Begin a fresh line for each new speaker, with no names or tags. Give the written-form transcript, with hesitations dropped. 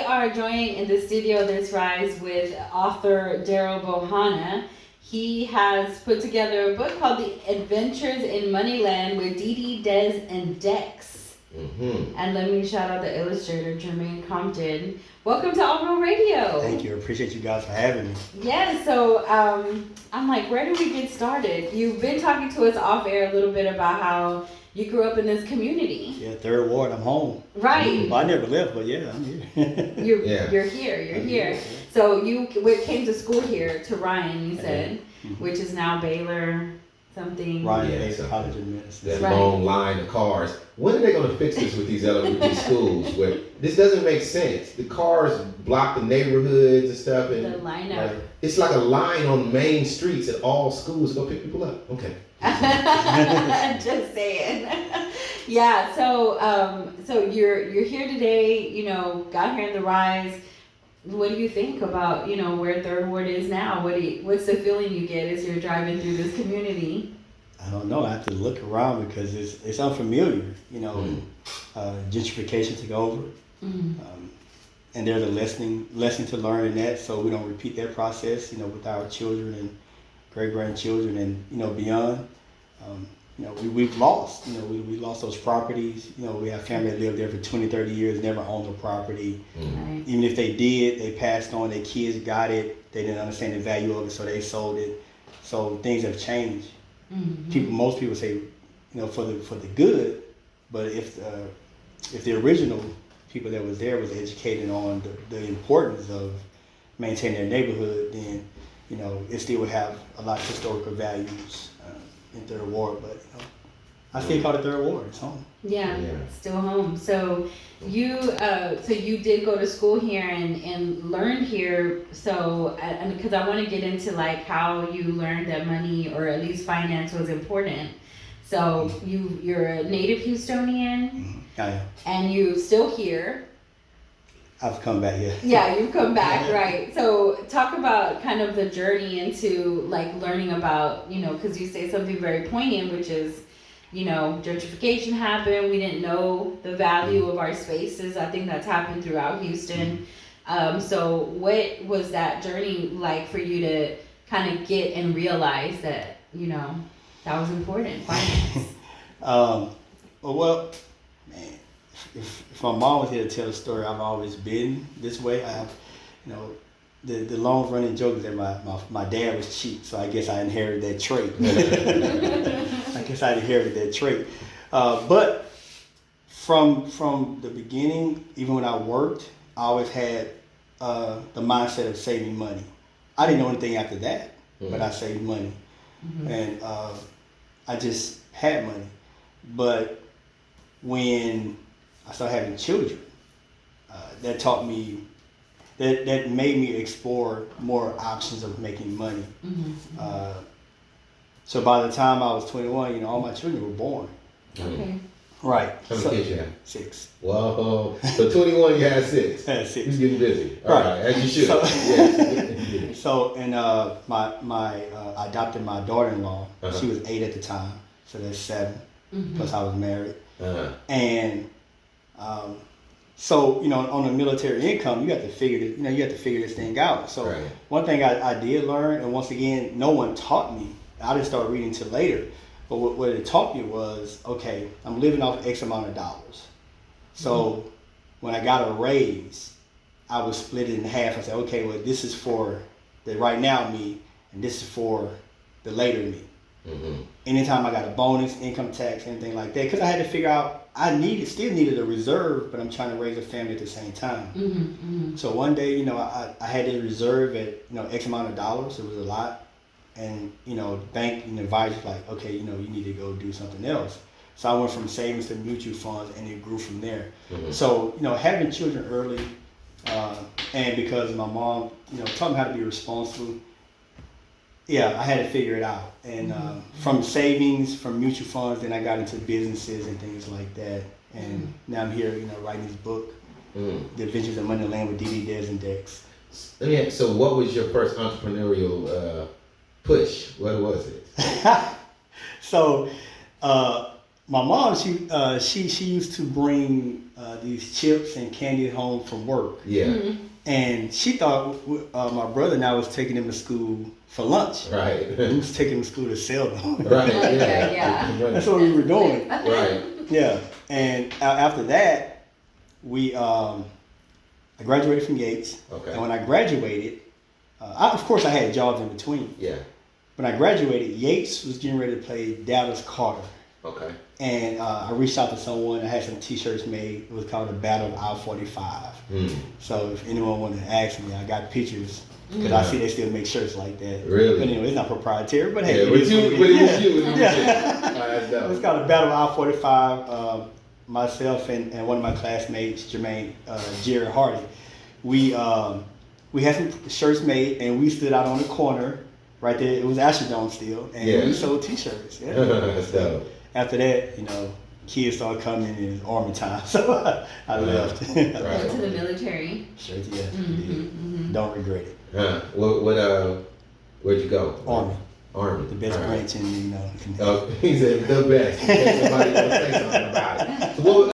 are joined in the studio this rise with author Daryl Bohanna. He has put together a book called The Adventures in Moneyland with Dee, Des, and Dex. Mm-hmm. And let me shout out the illustrator, Jermaine Compton. Welcome to All Real Radio.
Thank you. I appreciate you guys for having me.
Yeah, so I'm like, where do we get started? You've been talking to us off air a little bit about how you grew up in this community.
Yeah, Third Ward, I'm home.
Right.
Well, I never left, but yeah, I'm here.
You're here. So you came to school here to Ryan, you said, which is now Baylor something.
Ryan Baylor College of Medicine.
That long line of cars. When are they going to fix this with these elementary schools? Where this doesn't make sense. The cars block the neighborhoods and stuff, and
the lineup.
It's like a line on main streets at all schools. Go pick people up. Okay.
Just saying. Yeah. So you're here today. You know, got here in the Rise. What do you think about where Third Ward is now? What's the feeling you get as you're driving through this community?
I don't know. I have to look around because it's unfamiliar. Gentrification took over, and there's a lesson to learn in that, so we don't repeat that process. With our children and great grandchildren and beyond. We've lost. We lost those properties. We have family that lived there for 20, 30 years, never owned the property. Right. Even if they did, they passed on. Their kids got it. They didn't understand the value of it, so they sold it. So things have changed. Mm-hmm. Most people say, for the good. But if the original people that was there was educated on the importance of maintaining their neighborhood, then it still would have a lot of historical values in Third Ward. But I still call it Third Ward. It's home.
Yeah, still home. So you did go to school here and learn here. So because I want to get into like how you learned that money or at least finance was important. So you're a native Houstonian. Mm-hmm. I am. And you still here.
I've come back, yeah.
Yeah, you've come back, right. So talk about kind of the journey into like learning about, because you say something very poignant, which is, gentrification happened. We didn't know the value of our spaces. I think that's happened throughout Houston. So what was that journey like for you to kind of get and realize that, that was important, finance?
Well, man. If my mom was here to tell a story, I've always been this way. I have, the long running joke is that my dad was cheap, so I guess I inherited that trait. But from the beginning, even when I worked, I always had the mindset of saving money. I didn't know anything after that, but I saved money, and I just had money. But when I started having children, that taught me, that made me explore more options of making money. Mm-hmm. So by the time I was 21, all my children were born. Okay. Right.
How many kids you have?
6.
Whoa. So 21, you had 6.
I had 6.
He's getting busy. All right. As you should.
I adopted my daughter-in-law. Uh-huh. She was 8 at the time, so that's 7. Mm-hmm. Plus I was married. Uh-huh. And so on the military income, you have to figure this thing out. So One thing I did learn, and once again, no one taught me. I didn't start reading until later. But what it taught me was, okay, I'm living off X amount of dollars. So when I got a raise, I would split it in half and say, okay, well, this is for the right now me, and this is for the later me. Mm-hmm. Anytime I got a bonus, income tax, anything like that, because I had to figure out, still needed a reserve, but I'm trying to raise a family at the same time. Mm-hmm, mm-hmm. So one day, I had this reserve at, X amount of dollars. It was a lot. And, the bank and the advisor like, okay, you need to go do something else. So I went from savings to mutual funds, and it grew from there. Mm-hmm. So, having children early, and because my mom, taught me how to be responsible, I had to figure it out. And from savings, from mutual funds, then I got into businesses and things like that. And now I'm here, writing this book, The Adventures in Moneyland with Dee, Des, and Dex.
So what was your first entrepreneurial push? What was it?
So, my mom, she used to bring these chips and candy home from work.
Yeah.
And she thought my brother and I was taking them to school for lunch.
Right.
We was taking them to school to sell them.
Right.
Okay,
Yeah.
That's what we were doing.
Right.
Yeah. And after that, I graduated from Yates.
Okay.
And when I graduated, of course I had jobs in between.
Yeah.
When I graduated, Yates was getting ready to play Dallas Carter.
Okay.
And I reached out to someone. I had some T-shirts made. It was called the Battle of I-45. So if anyone wanted to ask me, I got pictures. Because I see they still make shirts like that.
Really?
But anyway, it's not proprietary. But hey,
Yeah,
it is what it is.
Yeah.
It's called the Battle of I-45. Myself and one of my classmates, Jermaine, Jared Hardy, we had some shirts made, and we stood out on the corner right there. It was Astrodome still, and we sold T-shirts. Yeah.
That's dope.
After that, kids started coming, and it was army time, so I left.
Right.
Went to the military.
Sure, yeah. Don't regret it.
Where'd you go? Army.
The best branch in,
He said the best. In case somebody wants to say something about it. So what